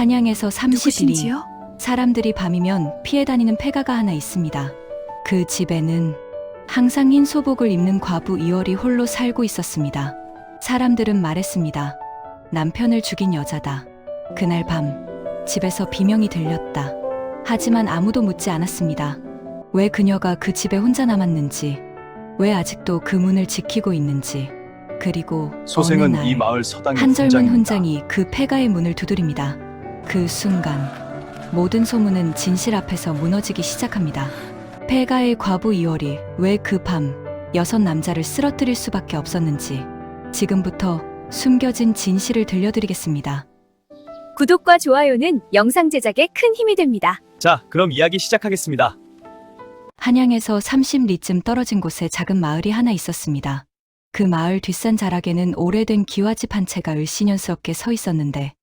한양에서 30일이 누구신지요? 사람들이 밤이면 피해 다니는 폐가가 하나 있습니다. 그 집에는 항상 흰 소복을 입는 과부 이월이 홀로 살고 있었습니다. 사람들은 말했습니다. 남편을 죽인 여자다. 그날 밤 집에서 비명이 들렸다. 하지만 아무도 묻지 않았습니다. 왜 그녀가 그 집에 혼자 남았는지, 왜 아직도 그 문을 지키고 있는지. 그리고 소생은 어느 날 이 마을 서당의 한 젊은 훈장입니다. 훈장이 그 폐가의 문을 두드립니다. 그 순간 모든 소문은 진실 앞에서 무너지기 시작합니다. 폐가의 과부 이월이 왜 그 밤 6 남자를 쓰러뜨릴 수밖에 없었는지 지금부터 숨겨진 진실을 들려드리겠습니다. 구독과 좋아요는 영상 제작에 큰 힘이 됩니다. 자, 그럼 이야기 시작하겠습니다. 한양에서 30리쯤 떨어진 곳에 작은 마을이 하나 있었습니다. 그 마을 뒷산 자락에는 오래된 기와집 한 채가 을씨년스럽게 서 있었는데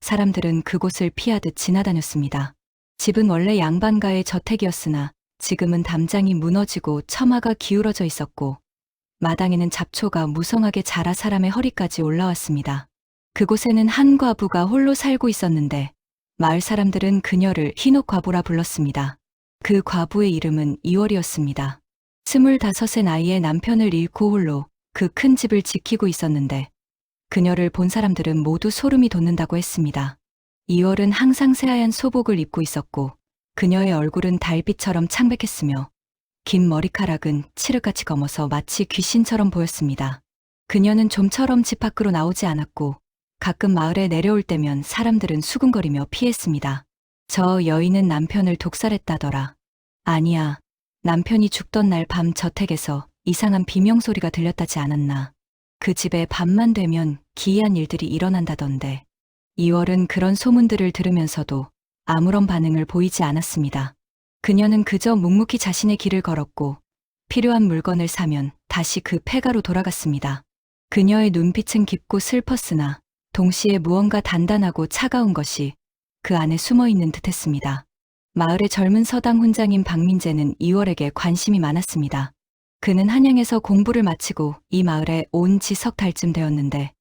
사람들은 그곳을 피하듯 지나다녔습니다. 집은 원래 양반가의 저택이었으나 지금은 담장이 무너지고 처마가 기울어져 있었고 마당에는 잡초가 무성하게 자라 사람의 허리까지 올라왔습니다. 그곳에는 한 과부가 홀로 살고 있었는데 마을 사람들은 그녀를 흰옷 과부라 불렀습니다. 그 과부의 이름은 이월이었습니다. 25의 나이에 남편을 잃고 홀로 그 큰 집을 지키고 있었는데 그녀를 본 사람들은 모두 소름이 돋는다고 했습니다. 이월은 항상 새하얀 소복을 입고 있었고 그녀의 얼굴은 달빛처럼 창백했으며 긴 머리카락은 칠흑같이 검어서 마치 귀신처럼 보였습니다. 그녀는 좀처럼 집 밖으로 나오지 않았고 가끔 마을에 내려올 때면 사람들은 수군거리며 피했습니다. 저 여인은 남편을 독살했다더라. 아니야, 남편이 죽던 날 밤 저택에서 이상한 비명소리가 들렸다지 않았나. 그 집에 밤만 되면 기이한 일들이 일어난다던데. 이월은 그런 소문들을 들으면서도 아무런 반응을 보이지 않았습니다. 그녀는 그저 묵묵히 자신의 길을 걸었고 필요한 물건을 사면 다시 그 폐가로 돌아갔습니다. 그녀의 눈빛은 깊고 슬펐으나 동시에 무언가 단단하고 차가운 것이 그 안에 숨어 있는 듯했습니다. 마을의 젊은 서당 훈장인 박민재는 이월에게 관심이 많았습니다. 그는 한양에서 공부를 마치고 이 마을에 온 지 석 달쯤 되었는데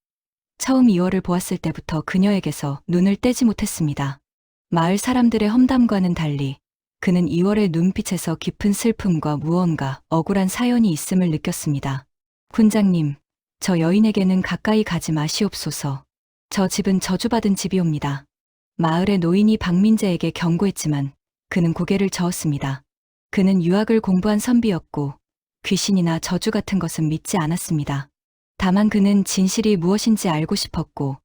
처음 이월을 보았을 때부터 그녀에게서 눈을 떼지 못했습니다. 마을 사람들의 험담과는 달리 그는 이월의 눈빛에서 깊은 슬픔과 무언가 억울한 사연이 있음을 느꼈습니다. 훈장님, 저 여인에게는 가까이 가지 마시옵소서. 저 집은 저주받은 집이옵니다. 마을의 노인이 박민재에게 경고했지만 그는 고개를 저었습니다. 그는 유학을 공부한 선비였고 귀신이나 저주 같은 것은 믿지 않았습니다. 다만 그는 진실이 무엇인지 알고 싶었고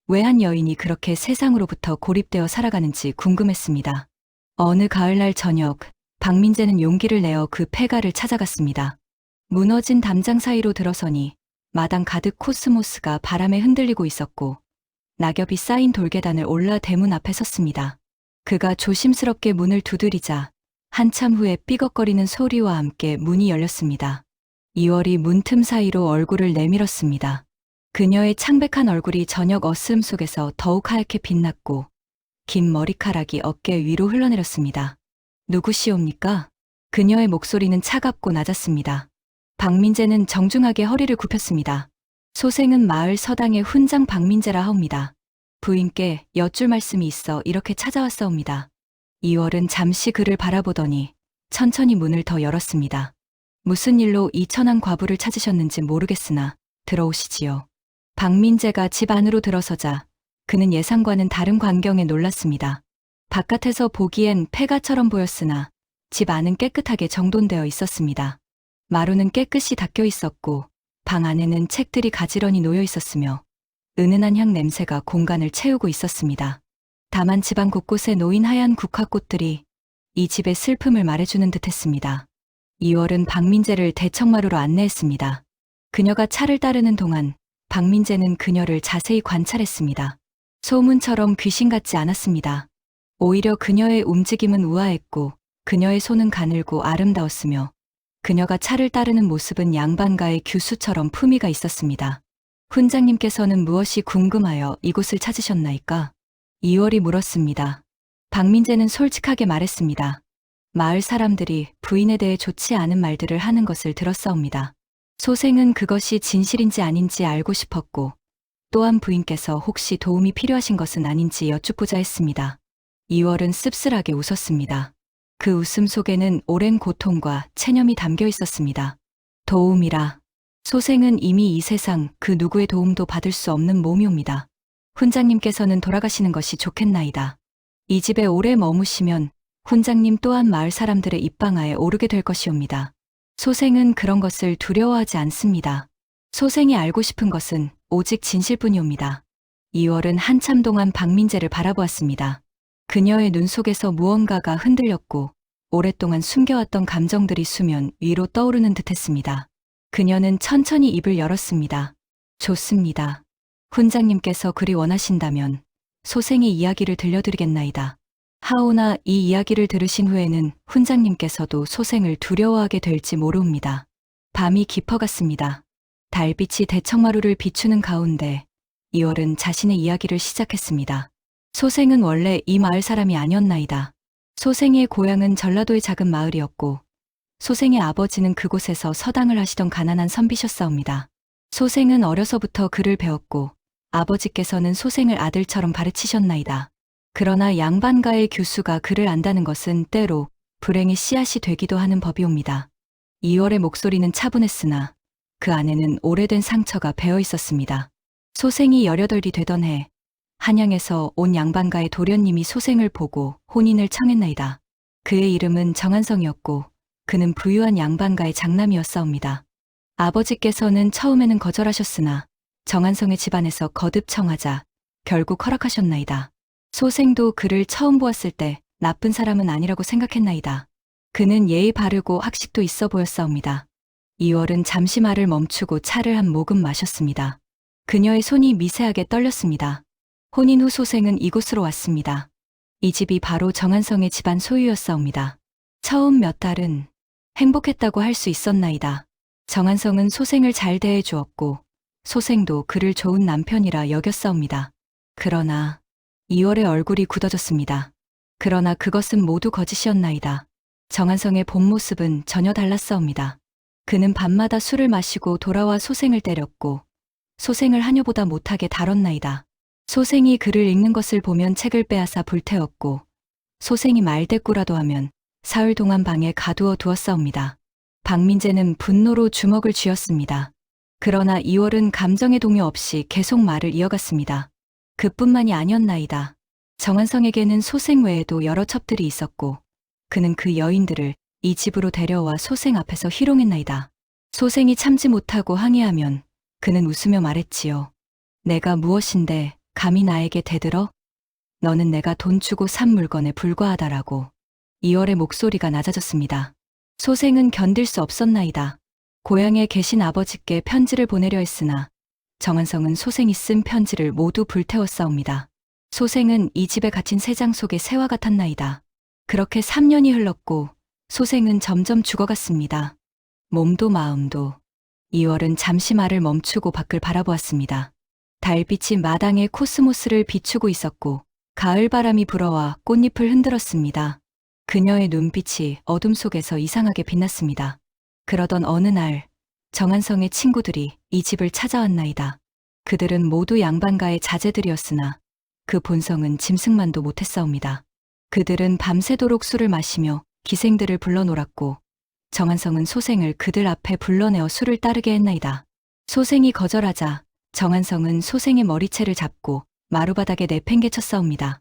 왜 한 여인이 그렇게 세상으로부터 고립되어 살아가는지 궁금했습니다. 어느 가을날 저녁, 박민재는 용기를 내어 그 폐가를 찾아갔습니다. 무너진 담장 사이로 들어서니 마당 가득 코스모스가 바람에 흔들리고 있었고 낙엽이 쌓인 돌계단을 올라 대문 앞에 섰습니다. 그가 조심스럽게 문을 두드리자 한참 후에 삐걱거리는 소리와 함께 문이 열렸습니다. 이월이 문틈 사이로 얼굴을 내밀었습니다. 그녀의 창백한 얼굴이 저녁 어스름 속에서 더욱 하얗게 빛났고 긴 머리카락이 어깨 위로 흘러내렸습니다. 누구시옵니까? 그녀의 목소리는 차갑고 낮았습니다. 박민재는 정중하게 허리를 굽혔습니다. 소생은 마을 서당의 훈장 박민재라 하옵니다. 부인께 여쭐 말씀이 있어 이렇게 찾아왔사옵니다. 이월은 잠시 그를 바라보더니 천천히 문을 더 열었습니다. 무슨 일로 이 천한 과부를 찾으셨는지 모르겠으나 들어오시지요. 박민재가 집 안으로 들어서자 그는 예상과는 다른 광경에 놀랐습니다. 바깥에서 보기엔 폐가처럼 보였으나 집 안은 깨끗하게 정돈되어 있었습니다. 마루는 깨끗이 닦여 있었고 방 안에는 책들이 가지런히 놓여 있었으며 은은한 향 냄새가 공간을 채우고 있었습니다. 다만 집안 곳곳에 놓인 하얀 국화꽃들이 이 집의 슬픔을 말해주는 듯했습니다. 이월은 박민재를 대청마루로 안내했습니다. 그녀가 차를 따르는 동안 박민재는 그녀를 자세히 관찰했습니다. 소문처럼 귀신 같지 않았습니다. 오히려 그녀의 움직임은 우아했고 그녀의 손은 가늘고 아름다웠으며 그녀가 차를 따르는 모습은 양반가의 규수처럼 품위가 있었습니다. 훈장님께서는 무엇이 궁금하여 이곳을 찾으셨나이까? 이월이 물었습니다. 박민재는 솔직하게 말했습니다. 마을 사람들이 부인에 대해 좋지 않은 말들을 하는 것을 들었사옵니다. 소생은 그것이 진실인지 아닌지 알고 싶었고 또한 부인께서 혹시 도움이 필요하신 것은 아닌지 여쭙고자 했습니다. 2월은 씁쓸하게 웃었습니다. 그 웃음 속에는 오랜 고통과 체념이 담겨 있었습니다. 도움이라. 소생은 이미 이 세상 그 누구의 도움도 받을 수 없는 몸이옵니다. 훈장님께서는 돌아가시는 것이 좋겠나이다. 이 집에 오래 머무시면 훈장님 또한 마을 사람들의 입방아에 오르게 될 것이옵니다. 소생은 그런 것을 두려워하지 않습니다. 소생이 알고 싶은 것은 오직 진실뿐이옵니다. 2월은 한참 동안 박민재를 바라보았습니다. 그녀의 눈 속에서 무언가가 흔들렸고 오랫동안 숨겨왔던 감정들이 수면 위로 떠오르는 듯했습니다. 그녀는 천천히 입을 열었습니다. 좋습니다. 훈장님께서 그리 원하신다면 소생의 이야기를 들려드리겠나이다. 하오나 이 이야기를 들으신 후에는 훈장님께서도 소생을 두려워하게 될지 모르옵니다. 밤이 깊어갔습니다. 달빛이 대청마루를 비추는 가운데 2월은 자신의 이야기를 시작했습니다. 소생은 원래 이 마을 사람이 아니었나이다. 소생의 고향은 전라도의 작은 마을이었고 소생의 아버지는 그곳에서 서당을 하시던 가난한 선비셨사옵니다. 소생은 어려서부터 글을 배웠고 아버지께서는 소생을 아들처럼 가르치셨나이다. 그러나 양반가의 교수가 글을 안다는 것은 때로 불행의 씨앗이 되기도 하는 법이옵니다. 2월의 목소리는 차분했으나 그 안에는 오래된 상처가 배어 있었습니다. 소생이 18이 되던 해 한양에서 온 양반가의 도련님이 소생을 보고 혼인을 청했나이다. 그의 이름은 정한성이었고 그는 부유한 양반가의 장남이었사옵니다. 아버지께서는 처음에는 거절하셨으나 정한성의 집안에서 거듭 청하자 결국 허락하셨나이다. 소생도 그를 처음 보았을 때 나쁜 사람은 아니라고 생각했나이다. 그는 예의 바르고 학식도 있어 보였사옵니다. 2월은 잠시 말을 멈추고 차를 한 모금 마셨습니다. 그녀의 손이 미세하게 떨렸습니다. 혼인 후 소생은 이곳으로 왔습니다. 이 집이 바로 정한성의 집안 소유였사옵니다. 처음 몇 달은 행복했다고 할 수 있었나이다. 정한성은 소생을 잘 대해 주었고 소생도 그를 좋은 남편이라 여겼사옵니다. 그러나 2월의 얼굴이 굳어졌습니다. 그러나 그것은 모두 거짓이었나이다. 정한성의 본 모습은 전혀 달랐사옵니다. 그는 밤마다 술을 마시고 돌아와 소생을 때렸고 소생을 하녀보다 못하게 다뤘나이다. 소생이 글을 읽는 것을 보면 책을 빼앗아 불태웠고 소생이 말대꾸라도 하면 사흘 동안 방에 가두어 두었사옵니다. 박민재는 분노로 주먹을 쥐었습니다. 그러나 2월은 감정의 동요 없이 계속 말을 이어갔습니다. 그뿐만이 아니었나이다. 정한성에게는 소생 외에도 여러 첩들이 있었고 그는 그 여인들을 이 집으로 데려와 소생 앞에서 희롱했나이다. 소생이 참지 못하고 항의하면 그는 웃으며 말했지요. 내가 무엇인데 감히 나에게 대들어? 너는 내가 돈 주고 산 물건에 불과하다라고. 2월의 목소리가 낮아졌습니다. 소생은 견딜 수 없었나이다. 고향에 계신 아버지께 편지를 보내려 했으나 정한성은 소생이 쓴 편지를 모두 불태웠사옵니다. 소생은 이 집에 갇힌 새장 속의 새와 같았나이다. 그렇게 3년이 흘렀고 소생은 점점 죽어갔습니다. 몸도 마음도. 2월은 잠시 말을 멈추고 밖을 바라보았습니다. 달빛이 마당의 코스모스를 비추고 있었고 가을 바람이 불어와 꽃잎을 흔들었습니다. 그녀의 눈빛이 어둠 속에서 이상하게 빛났습니다. 그러던 어느 날 정한성의 친구들이 이 집을 찾아왔나이다. 그들은 모두 양반가의 자제들이었으나 그 본성은 짐승만도 못했사옵니다. 그들은 밤새도록 술을 마시며 기생들을 불러놀았고 정한성은 소생을 그들 앞에 불러내어 술을 따르게 했나이다. 소생이 거절하자 정한성은 소생의 머리채를 잡고 마루바닥에 내팽개쳤사옵니다.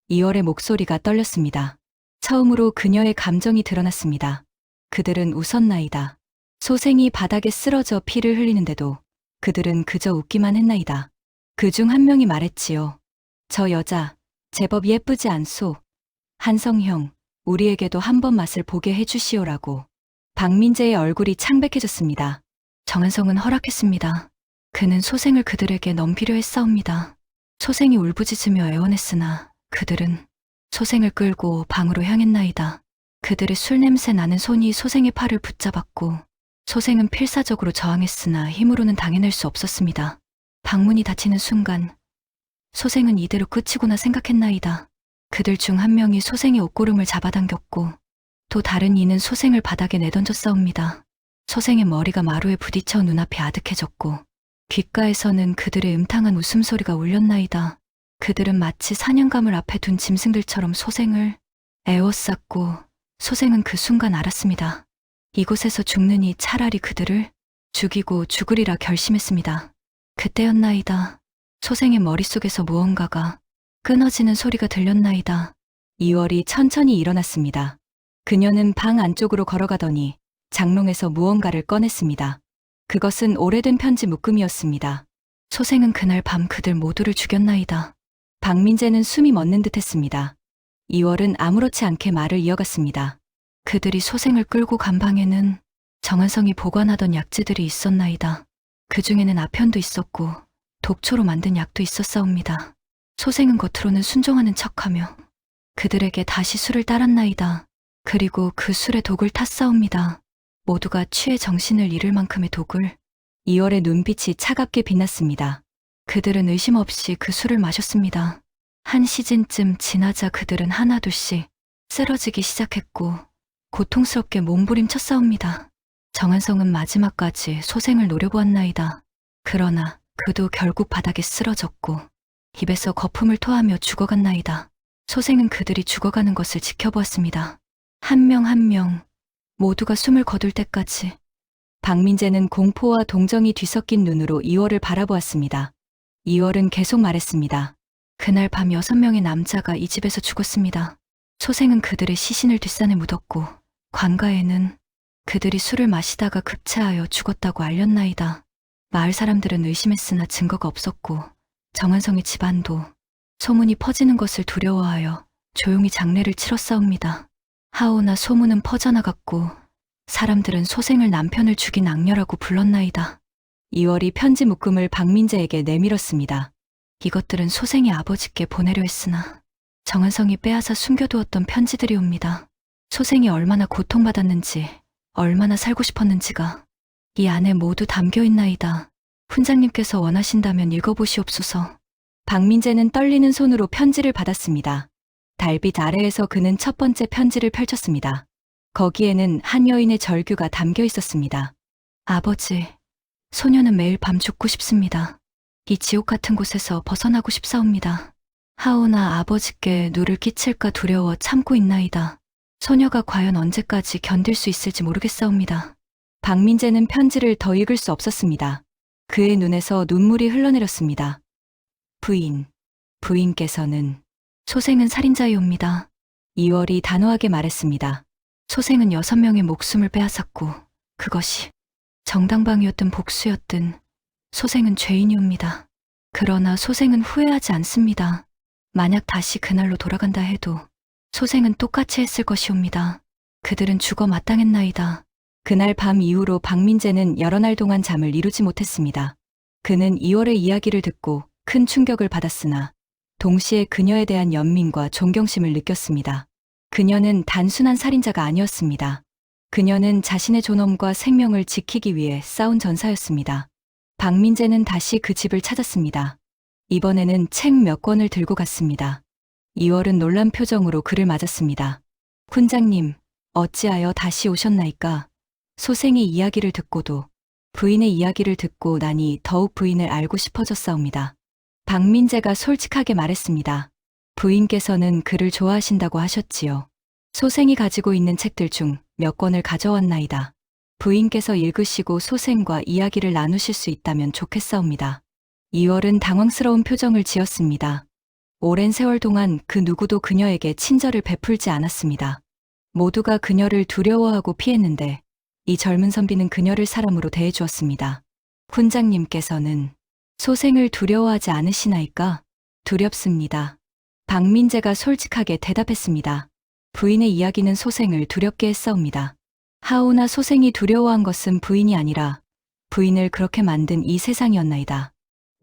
2월의 목소리가 떨렸습니다. 처음으로 그녀의 감정이 드러났습니다. 그들은 웃었나이다. 소생이 바닥에 쓰러져 피를 흘리는데도 그들은 그저 웃기만 했나이다. 그중 한 명이 말했지요. 저 여자 제법 예쁘지 않소. 한성형, 우리에게도 한번 맛을 보게 해주시오라고. 박민재의 얼굴이 창백해졌습니다. 정한성은 허락했습니다. 그는 소생을 그들에게 넘기려 했사옵니다. 소생이 울부짖으며 애원했으나 그들은 소생을 끌고 방으로 향했나이다. 그들의 술 냄새 나는 손이 소생의 팔을 붙잡았고 소생은 필사적으로 저항했으나 힘으로는 당해낼 수 없었습니다. 방문이 닫히는 순간 소생은 이대로 끝이구나 생각했나이다. 그들 중 한 명이 소생의 옷고름을 잡아당겼고 또 다른 이는 소생을 바닥에 내던졌사옵니다. 소생의 머리가 마루에 부딪혀 눈앞이 아득해졌고 귓가에서는 그들의 음탕한 웃음소리가 울렸나이다. 그들은 마치 사냥감을 앞에 둔 짐승들처럼 소생을 에워쌌고 소생은 그 순간 알았습니다. 이곳에서 죽느니 차라리 그들을 죽이고 죽으리라 결심했습니다. 그때였나이다. 소생의 머릿속에서 무언가가 끊어지는 소리가 들렸나이다. 이월이 천천히 일어났습니다. 그녀는 방 안쪽으로 걸어가더니 장롱에서 무언가를 꺼냈습니다. 그것은 오래된 편지 묶음이었습니다. 소생은 그날 밤 그들 모두를 죽였나이다. 박민재는 숨이 멎는 듯했습니다. 이월은 아무렇지 않게 말을 이어갔습니다. 그들이 소생을 끌고 간 방에는 정한성이 보관하던 약재들이 있었나이다. 그 중에는 아편도 있었고 독초로 만든 약도 있었사옵니다. 소생은 겉으로는 순종하는 척하며 그들에게 다시 술을 따랐나이다. 그리고 그 술에 독을 탔사옵니다. 모두가 취해 정신을 잃을 만큼의 독을. 이월의 눈빛이 차갑게 빛났습니다. 그들은 의심 없이 그 술을 마셨습니다. 한 시즌쯤 지나자 그들은 하나둘씩 쓰러지기 시작했고 고통스럽게 몸부림쳤사옵니다. 정한성은 마지막까지 소생을 노려보았나이다. 그러나 그도 결국 바닥에 쓰러졌고 입에서 거품을 토하며 죽어갔나이다. 소생은 그들이 죽어가는 것을 지켜보았습니다. 한 명 한 명 모두가 숨을 거둘 때까지. 박민재는 공포와 동정이 뒤섞인 눈으로 이월을 바라보았습니다. 이월은 계속 말했습니다. 그날 밤 6명의 남자가 이 집에서 죽었습니다. 소생은 그들의 시신을 뒷산에 묻었고 관가에는 그들이 술을 마시다가 급체하여 죽었다고 알렸나이다. 마을 사람들은 의심했으나 증거가 없었고 정한성의 집안도 소문이 퍼지는 것을 두려워하여 조용히 장례를 치렀사옵니다. 하오나 소문은 퍼져나갔고 사람들은 소생을 남편을 죽인 악녀라고 불렀나이다. 이월이 편지 묶음을 박민재에게 내밀었습니다. 이것들은 소생이 아버지께 보내려 했으나 정한성이 빼앗아 숨겨두었던 편지들이옵니다. 소생이 얼마나 고통받았는지 얼마나 살고 싶었는지가 이 안에 모두 담겨있나이다. 훈장님께서 원하신다면 읽어보시옵소서. 박민재는 떨리는 손으로 편지를 받았습니다. 달빛 아래에서 그는 첫 번째 편지를 펼쳤습니다. 거기에는 한 여인의 절규가 담겨 있었습니다. 아버지, 소녀는 매일 밤 죽고 싶습니다. 이 지옥 같은 곳에서 벗어나고 싶사옵니다. 하오나 아버지께 누를 끼칠까 두려워 참고 있나이다. 소녀가 과연 언제까지 견딜 수 있을지 모르겠사옵니다. 박민재는 편지를 더 읽을 수 없었습니다. 그의 눈에서 눈물이 흘러내렸습니다. 부인께서는 소생은 살인자이옵니다. 이월이 단호하게 말했습니다. 소생은 6명의 목숨을 빼앗았고 그것이 정당방위였든 복수였든 소생은 죄인이옵니다. 그러나 소생은 후회하지 않습니다. 만약 다시 그날로 돌아간다 해도 소생은 똑같이 했을 것이옵니다. 그들은 죽어 마땅했나이다. 그날 밤 이후로 박민재는 여러 날 동안 잠을 이루지 못했습니다. 그는 이월의 이야기를 듣고 큰 충격을 받았으나 동시에 그녀에 대한 연민과 존경심을 느꼈습니다. 그녀는 단순한 살인자가 아니었습니다. 그녀는 자신의 존엄과 생명을 지키기 위해 싸운 전사였습니다. 박민재는 다시 그 집을 찾았습니다. 이번에는 책 몇 권을 들고 갔습니다. 이월은 놀란 표정으로 그를 맞았습니다. 훈장님, 어찌하여 다시 오셨나이까? 소생의 이야기를 듣고도 부인의 이야기를 듣고 나니 더욱 부인을 알고 싶어졌사옵니다. 박민재가 솔직하게 말했습니다. 부인께서는 그를 좋아하신다고 하셨지요. 소생이 가지고 있는 책들 중 몇 권을 가져왔나이다. 부인께서 읽으시고 소생과 이야기를 나누실 수 있다면 좋겠사옵니다. 이월은 당황스러운 표정을 지었습니다. 오랜 세월 동안 그 누구도 그녀에게 친절을 베풀지 않았습니다. 모두가 그녀를 두려워하고 피했는데 이 젊은 선비는 그녀를 사람으로 대해주었습니다. 훈장님께서는 소생을 두려워하지 않으시나이까? 두렵습니다. 박민재가 솔직하게 대답했습니다. 부인의 이야기는 소생을 두렵게 했사옵니다. 하오나 소생이 두려워한 것은 부인이 아니라 부인을 그렇게 만든 이 세상이었나이다.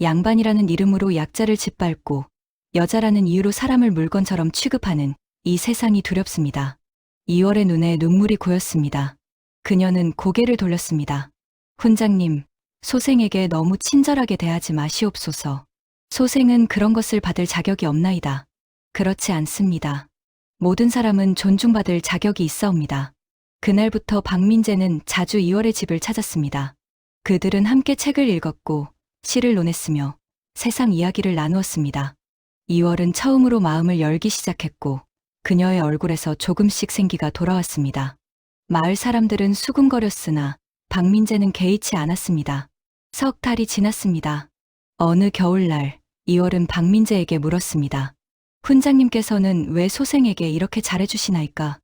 양반이라는 이름으로 약자를 짓밟고 여자라는 이유로 사람을 물건처럼 취급하는 이 세상이 두렵습니다. 이월의 눈에 눈물이 고였습니다. 그녀는 고개를 돌렸습니다. 훈장님, 소생에게 너무 친절하게 대하지 마시옵소서. 소생은 그런 것을 받을 자격이 없나이다. 그렇지 않습니다. 모든 사람은 존중받을 자격이 있사옵니다. 그날부터 박민재는 자주 이월의 집을 찾았습니다. 그들은 함께 책을 읽었고 시를 논했으며 세상 이야기를 나누었습니다. 2월은 처음으로 마음을 열기 시작했고 그녀의 얼굴에서 조금씩 생기가 돌아왔습니다. 마을 사람들은 수군거렸으나 박민재는 개의치 않았습니다. 석 달이 지났습니다. 어느 겨울날 2월은 박민재에게 물었습니다. 훈장님께서는 왜 소생에게 이렇게 잘해주시나이까?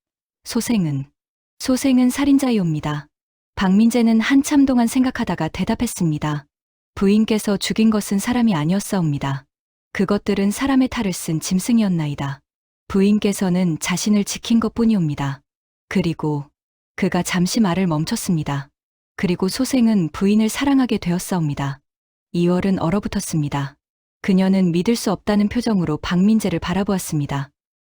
소생은 살인자이옵니다. 박민재는 한참 동안 생각하다가 대답했습니다. 부인께서 죽인 것은 사람이 아니었사옵니다. 그것들은 사람의 탈을 쓴 짐승이었나이다. 부인께서는 자신을 지킨 것뿐이옵니다. 그리고 그가 잠시 말을 멈췄습니다. 그리고 소생은 부인을 사랑하게 되었사옵니다. 2월은 얼어붙었습니다. 그녀는 믿을 수 없다는 표정으로 박민재를 바라보았습니다.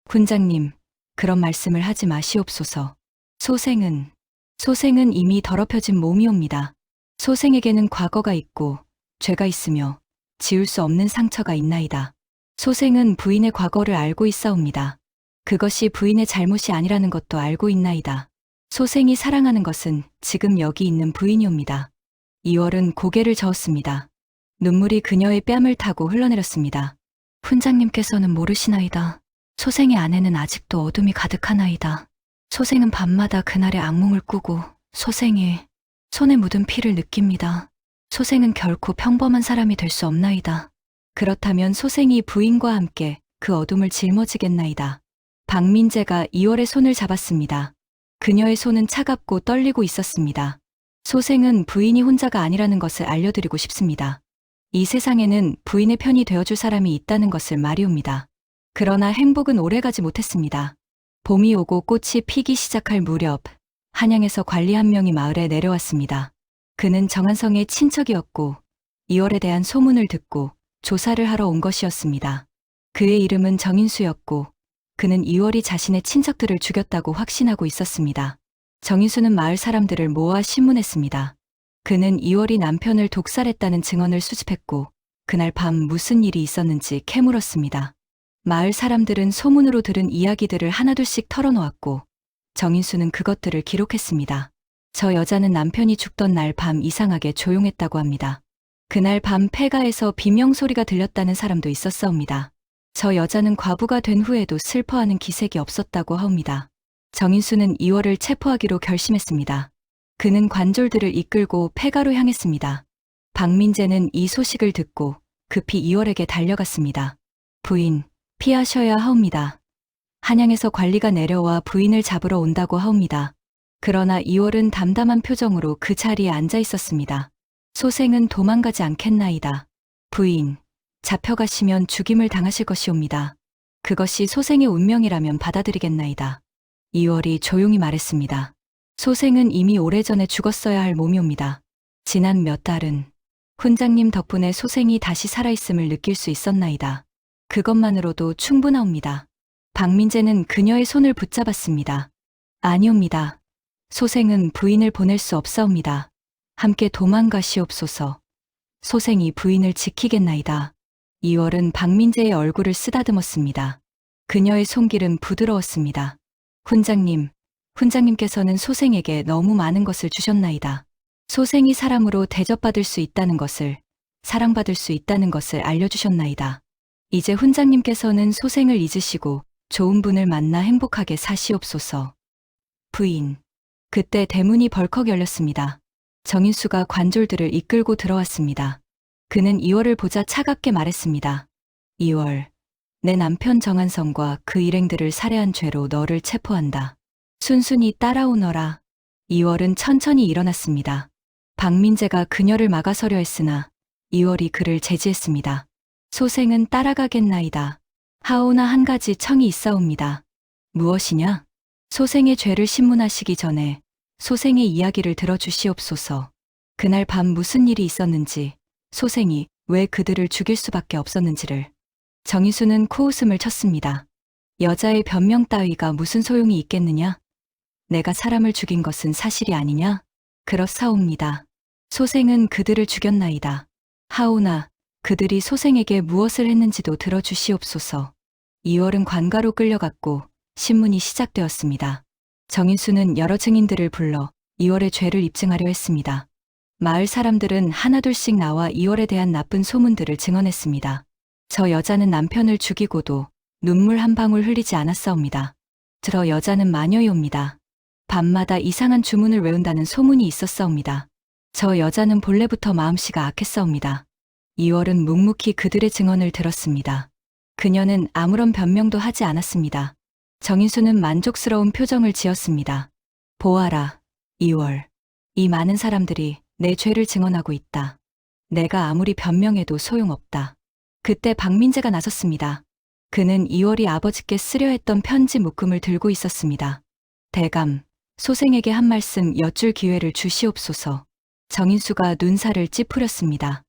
훈장님, 그런 말씀을 하지 마시옵소서. 소생은 이미 더럽혀진 몸이옵니다. 소생에게는 과거가 있고 죄가 있으며 지울 수 없는 상처가 있나이다. 소생은 부인의 과거를 알고 있사옵니다. 그것이 부인의 잘못이 아니라는 것도 알고 있나이다. 소생이 사랑하는 것은 지금 여기 있는 부인이옵니다. 2월은 고개를 저었습니다. 눈물이 그녀의 뺨을 타고 흘러내렸습니다. 훈장님께서는 모르시나이다. 소생의 안에는 아직도 어둠이 가득하나이다. 소생은 밤마다 그날의 악몽을 꾸고 소생이 손에 묻은 피를 느낍니다. 소생은 결코 평범한 사람이 될 수 없나이다. 그렇다면 소생이 부인과 함께 그 어둠을 짊어지겠나이다. 박민재가 2월의 손을 잡았습니다. 그녀의 손은 차갑고 떨리고 있었습니다. 소생은 부인이 혼자가 아니라는 것을 알려드리고 싶습니다. 이 세상에는 부인의 편이 되어줄 사람이 있다는 것을 말이옵니다. 그러나 행복은 오래가지 못했습니다. 봄이 오고 꽃이 피기 시작할 무렵 한양에서 관리 한 명이 마을에 내려왔습니다. 그는 정한성의 친척이었고 2월에 대한 소문을 듣고 조사를 하러 온 것이었습니다. 그의 이름은 정인수였고 그는 2월이 자신의 친척들을 죽였다고 확신하고 있었습니다. 정인수는 마을 사람들을 모아 신문했습니다. 그는 2월이 남편을 독살했다는 증언을 수집했고 그날 밤 무슨 일이 있었는지 캐물었습니다. 마을 사람들은 소문으로 들은 이야기들을 하나둘씩 털어놓았고 정인수는 그것들을 기록했습니다. 저 여자는 남편이 죽던 날 밤 이상하게 조용했다고 합니다. 그날 밤 폐가에서 비명소리가 들렸다는 사람도 있었사옵니다. 저 여자는 과부가 된 후에도 슬퍼하는 기색이 없었다고 하옵니다. 정인수는 2월을 체포하기로 결심했습니다. 그는 관졸들을 이끌고 폐가로 향했습니다. 박민재는 이 소식을 듣고 급히 2월에게 달려갔습니다. 부인, 피하셔야 하옵니다. 한양에서 관리가 내려와 부인을 잡으러 온다고 하옵니다. 그러나 2월은 담담한 표정으로 그 자리에 앉아 있었습니다. 소생은 도망가지 않겠나이다. 부인, 잡혀가시면 죽임을 당하실 것이옵니다. 그것이 소생의 운명이라면 받아들이겠나이다. 2월이 조용히 말했습니다. 소생은 이미 오래전에 죽었어야 할 몸이옵니다. 지난 몇 달은 훈장님 덕분에 소생이 다시 살아있음을 느낄 수 있었나이다. 그것만으로도 충분하옵니다. 박민재는 그녀의 손을 붙잡았습니다. 아니옵니다. 소생은 부인을 보낼 수 없사옵니다. 함께 도망가시옵소서. 소생이 부인을 지키겠나이다. 2월은 박민재의 얼굴을 쓰다듬었습니다. 그녀의 손길은 부드러웠습니다. 훈장님께서는 소생에게 너무 많은 것을 주셨나이다. 소생이 사람으로 대접받을 수 있다는 것을, 사랑받을 수 있다는 것을 알려주셨나이다. 이제 훈장님께서는 소생을 잊으시고 좋은 분을 만나 행복하게 사시옵소서. 부인. 그때 대문이 벌컥 열렸습니다. 정인수가 관졸들을 이끌고 들어왔습니다. 그는 2월을 보자 차갑게 말했습니다. 2월, 내 남편 정한성과 그 일행들을 살해한 죄로 너를 체포한다. 순순히 따라오너라. 2월은 천천히 일어났습니다. 박민재가 그녀를 막아서려 했으나 2월이 그를 제지했습니다. 소생은 따라가겠나이다. 하오나 한 가지 청이 있사옵니다. 무엇이냐? 소생의 죄를 신문하시기 전에 소생의 이야기를 들어주시옵소서. 그날 밤 무슨 일이 있었는지, 소생이 왜 그들을 죽일 수밖에 없었는지를. 정인수는 코웃음을 쳤습니다. 여자의 변명 따위가 무슨 소용이 있겠느냐? 내가 사람을 죽인 것은 사실이 아니냐? 그렇사옵니다. 소생은 그들을 죽였나이다. 하오나 그들이 소생에게 무엇을 했는지도 들어주시옵소서. 2월은 관가로 끌려갔고 신문이 시작되었습니다. 정인수는 여러 증인들을 불러 2월의 죄를 입증하려 했습니다. 마을 사람들은 하나둘씩 나와 이월에 대한 나쁜 소문들을 증언했습니다. 저 여자는 남편을 죽이고도 눈물 한 방울 흘리지 않았사옵니다. 저 여자는 마녀이옵니다. 밤마다 이상한 주문을 외운다는 소문이 있었사옵니다. 저 여자는 본래부터 마음씨가 악했사옵니다. 이월은 묵묵히 그들의 증언을 들었습니다. 그녀는 아무런 변명도 하지 않았습니다. 정인수는 만족스러운 표정을 지었습니다. 보아라, 이월. 이 많은 사람들이 내 죄를 증언하고 있다. 내가 아무리 변명해도 소용없다. 그때 박민재가 나섰습니다. 그는 이월이 아버지께 쓰려 했던 편지 묶음을 들고 있었습니다. 대감, 소생에게 한 말씀 여쭐 기회를 주시옵소서. 정인수가 눈살을 찌푸렸습니다.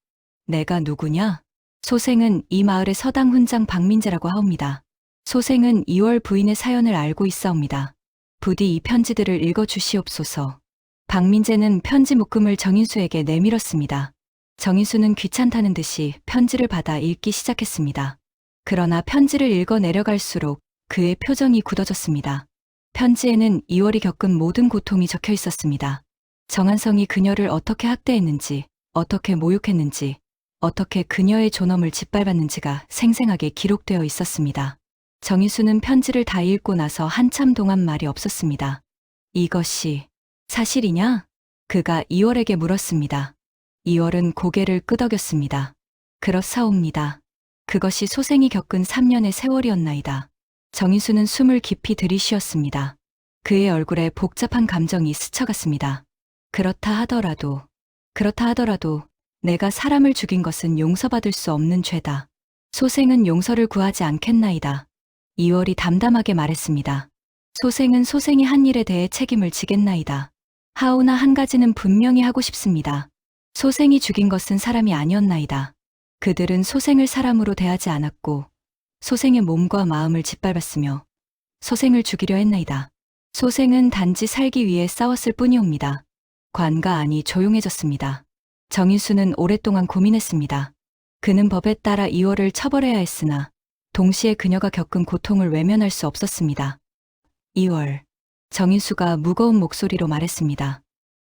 내가 누구냐? 소생은 이 마을의 서당 훈장 박민재라고 하옵니다. 소생은 이월 부인의 사연을 알고 있사옵니다. 부디 이 편지들을 읽어 주시옵소서. 박민재는 편지 묶음을 정인수에게 내밀었습니다. 정인수는 귀찮다는 듯이 편지를 받아 읽기 시작했습니다. 그러나 편지를 읽어 내려갈수록 그의 표정이 굳어졌습니다. 편지에는 이월이 겪은 모든 고통이 적혀 있었습니다. 정한성이 그녀를 어떻게 학대했는지, 어떻게 모욕했는지, 어떻게 그녀의 존엄을 짓밟았는지가 생생하게 기록되어 있었습니다. 정인수는 편지를 다 읽고 나서 한참 동안 말이 없었습니다. 이것이 사실이냐? 그가 이월에게 물었습니다. 이월은 고개를 끄덕였습니다. 그렇사옵니다. 그것이 소생이 겪은 3년의 세월이었나이다. 정인수는 숨을 깊이 들이쉬었습니다. 그의 얼굴에 복잡한 감정이 스쳐갔습니다. 그렇다 하더라도 내가 사람을 죽인 것은 용서받을 수 없는 죄다. 소생은 용서를 구하지 않겠나이다. 이월이 담담하게 말했습니다. 소생은 소생이 한 일에 대해 책임을 지겠나이다. 하오나 한 가지는 분명히 하고 싶습니다. 소생이 죽인 것은 사람이 아니었나이다. 그들은 소생을 사람으로 대하지 않았고 소생의 몸과 마음을 짓밟았으며 소생을 죽이려 했나이다. 소생은 단지 살기 위해 싸웠을 뿐이옵니다. 관가 안이 조용해졌습니다. 정인수는 오랫동안 고민했습니다. 그는 법에 따라 이월을 처벌해야 했으나 동시에 그녀가 겪은 고통을 외면할 수 없었습니다. 이월. 정인수가 무거운 목소리로 말했습니다.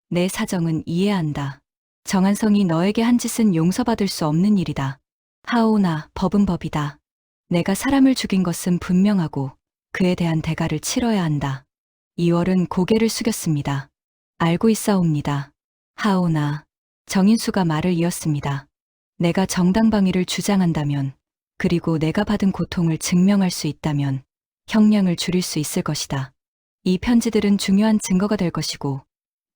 내 사정은 이해한다. 정한성이 너에게 한 짓은 용서받을 수 없는 일이다. 하오나 법은 법이다. 내가 사람을 죽인 것은 분명하고 그에 대한 대가를 치러야 한다. 이월은 고개를 숙였습니다. 알고 있사옵니다. 하오나. 정인수가 말을 이었습니다. 내가 정당방위를 주장한다면, 그리고 내가 받은 고통을 증명할 수 있다면 형량을 줄일 수 있을 것이다. 이 편지들은 중요한 증거가 될 것이고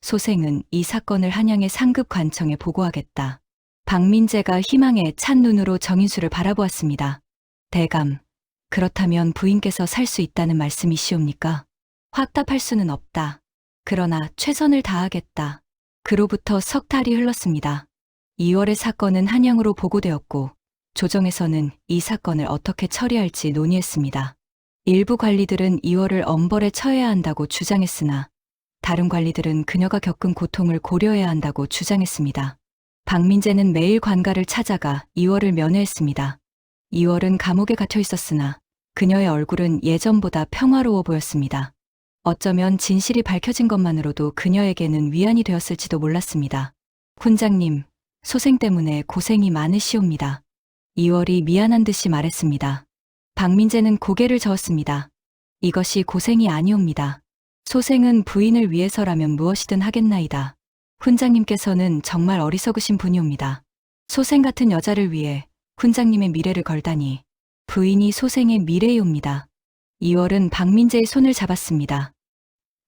소생은 이 사건을 한양의 상급 관청에 보고하겠다. 박민재가 희망에 찬 눈으로 정인수를 바라보았습니다. 대감, 그렇다면 부인께서 살 수 있다는 말씀이시옵니까? 확답할 수는 없다. 그러나 최선을 다하겠다. 그로부터 석 달이 흘렀습니다. 2월의 사건은 한양으로 보고되었고 조정에서는 이 사건을 어떻게 처리할지 논의했습니다. 일부 관리들은 2월을 엄벌에 처해야 한다고 주장했으나 다른 관리들은 그녀가 겪은 고통을 고려해야 한다고 주장했습니다. 박민재는 매일 관가를 찾아가 2월을 면회했습니다. 2월은 감옥에 갇혀 있었으나 그녀의 얼굴은 예전보다 평화로워 보였습니다. 어쩌면 진실이 밝혀진 것만으로도 그녀에게는 위안이 되었을지도 몰랐습니다. 훈장님, 소생 때문에 고생이 많으시옵니다. 2월이 미안한 듯이 말했습니다. 박민재는 고개를 저었습니다. 이것이 고생이 아니옵니다. 소생은 부인을 위해서라면 무엇이든 하겠나이다. 훈장님께서는 정말 어리석으신 분이옵니다. 소생 같은 여자를 위해 훈장님의 미래를 걸다니. 부인이 소생의 미래이옵니다. 2월은 박민재의 손을 잡았습니다.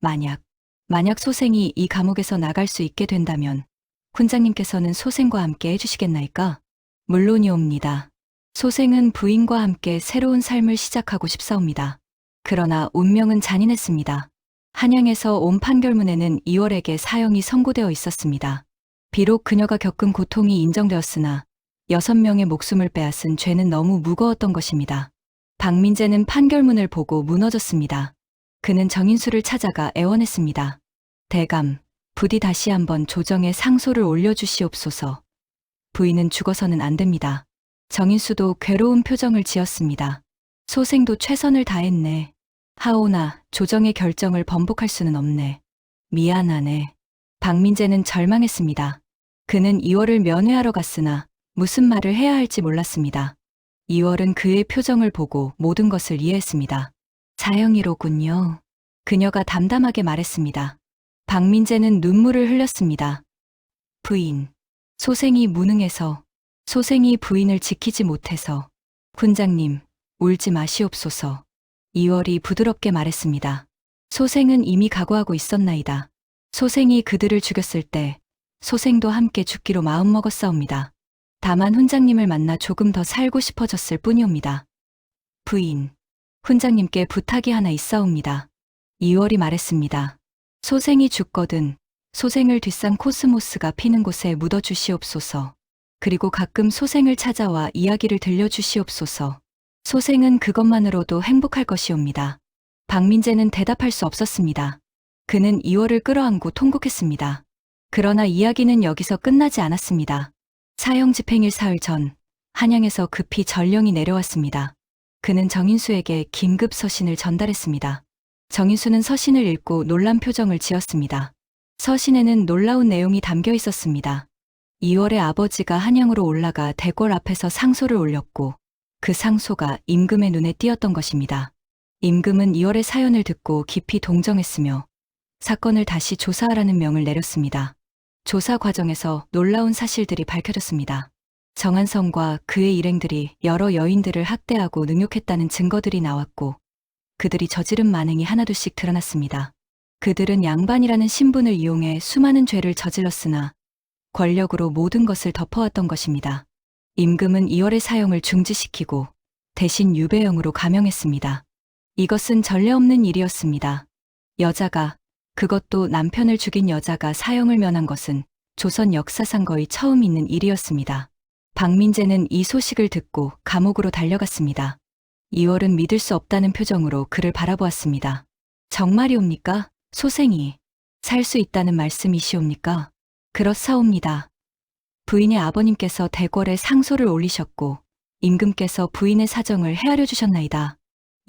만약 소생이 이 감옥에서 나갈 수 있게 된다면 훈장님께서는 소생과 함께 해주시겠나이까? 물론이옵니다. 소생은 부인과 함께 새로운 삶을 시작하고 싶사옵니다. 그러나 운명은 잔인했습니다. 한양에서 온 판결문에는 2월에게 사형이 선고되어 있었습니다. 비록 그녀가 겪은 고통이 인정되었으나 6명의 목숨을 빼앗은 죄는 너무 무거웠던 것입니다. 박민재는 판결문을 보고 무너졌습니다. 그는 정인수를 찾아가 애원했습니다. 대감, 부디 다시 한번 조정에 상소를 올려주시옵소서. 부인은 죽어서는 안 됩니다. 정인수도 괴로운 표정을 지었습니다. 소생도 최선을 다했네. 하오나 조정의 결정을 번복할 수는 없네. 미안하네. 박민재는 절망했습니다. 그는 2월을 면회하러 갔으나 무슨 말을 해야 할지 몰랐습니다. 2월은 그의 표정을 보고 모든 것을 이해했습니다. 자영이로군요. 그녀가 담담하게 말했습니다. 박민재는 눈물을 흘렸습니다. 부인. 소생이 무능해서, 소생이 부인을 지키지 못해서. 훈장님, 울지 마시옵소서. 2월이 부드럽게 말했습니다. 소생은 이미 각오하고 있었나이다. 소생이 그들을 죽였을 때 소생도 함께 죽기로 마음먹었사옵니다. 다만 훈장님을 만나 조금 더 살고 싶어졌을 뿐이옵니다. 부인, 훈장님께 부탁이 하나 있사옵니다. 2월이 말했습니다. 소생이 죽거든 소생을 뒷산 코스모스가 피는 곳에 묻어주시옵소서. 그리고 가끔 소생을 찾아와 이야기를 들려주시옵소서. 소생은 그것만으로도 행복할 것이옵니다. 박민재는 대답할 수 없었습니다. 그는 2월을 끌어안고 통곡했습니다. 그러나 이야기는 여기서 끝나지 않았습니다. 사형 집행일 사흘 전, 한양에서 급히 전령이 내려왔습니다. 그는 정인수에게 긴급 서신을 전달했습니다. 정인수는 서신을 읽고 놀란 표정을 지었습니다. 서신에는 놀라운 내용이 담겨 있었습니다. 2월의 아버지가 한양으로 올라가 대궐 앞에서 상소를 올렸고 그 상소가 임금의 눈에 띄었던 것입니다. 임금은 2월의 사연을 듣고 깊이 동정했으며 사건을 다시 조사하라는 명을 내렸습니다. 조사 과정에서 놀라운 사실들이 밝혀졌습니다. 정한성과 그의 일행들이 여러 여인들을 학대하고 능욕했다는 증거들이 나왔고 그들이 저지른 만행이 하나둘씩 드러났습니다. 그들은 양반이라는 신분을 이용해 수많은 죄를 저질렀으나 권력으로 모든 것을 덮어왔던 것입니다. 임금은 2월의 사형을 중지시키고 대신 유배형으로 감형했습니다. 이것은 전례 없는 일이었습니다. 여자가, 그것도 남편을 죽인 여자가 사형을 면한 것은 조선 역사상 거의 처음 있는 일이었습니다. 박민재는 이 소식을 듣고 감옥으로 달려갔습니다. 2월은 믿을 수 없다는 표정으로 그를 바라보았습니다. 정말이옵니까? 소생이 살 수 있다는 말씀이시옵니까? 그렇사옵니다. 부인의 아버님께서 대궐에 상소를 올리셨고 임금께서 부인의 사정을 헤아려 주셨나이다.